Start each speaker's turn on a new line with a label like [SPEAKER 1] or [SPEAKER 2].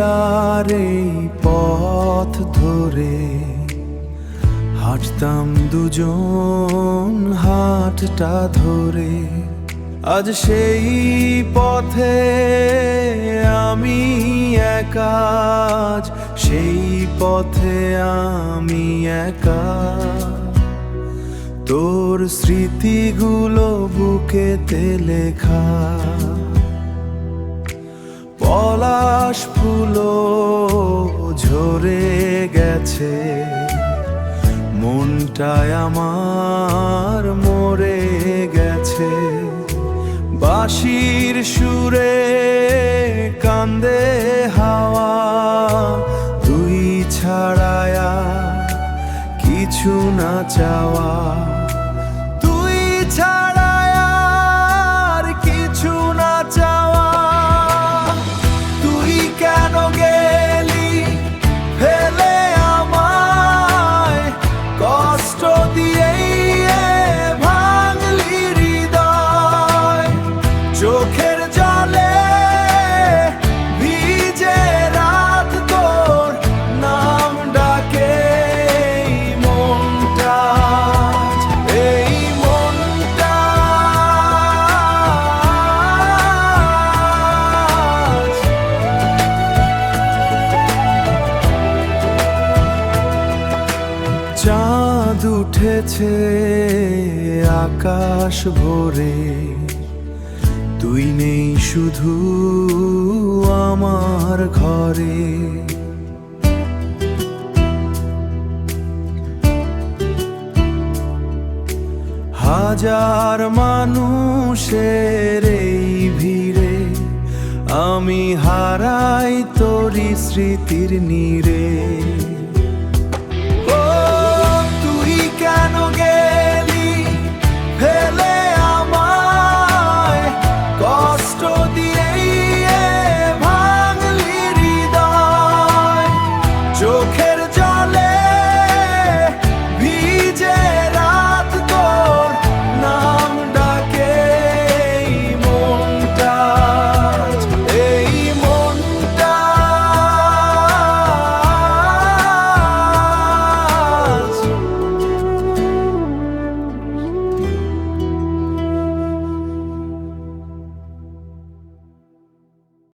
[SPEAKER 1] আর এই পথ ধরে হাঁটতাম দুজন হাতটা ধরে। আজ সেই পথে আমি একা, সেই পথে আমি একা। তোর স্মৃতিগুলো বুকেতে লেখা, পলাশ ফুলও ঝরে গেছে, মনটায় আমার মরে গেছে। বাঁশির সুরে কান্দে হাওয়া, তুই ছাড়ায়া কিছু না চাওয়া, তুই ছাড়ায়া কিছু না চাওয়া। তুই কেন গেলি ফেলে আমায়, কষ্ট দিয়েই ভাঙলি হৃদয়। চোখের জলে ভিজে রাত তোর নাম ডাকে, এই মনটা, এই মনটা। চাঁদ উঠেছে আকাশ ভরে, তুই নেই শুধু আমার ঘরে। হাজার মানুষের এই ভিড়ে আমি হারাই তোরি স্মৃতির নীড়ে।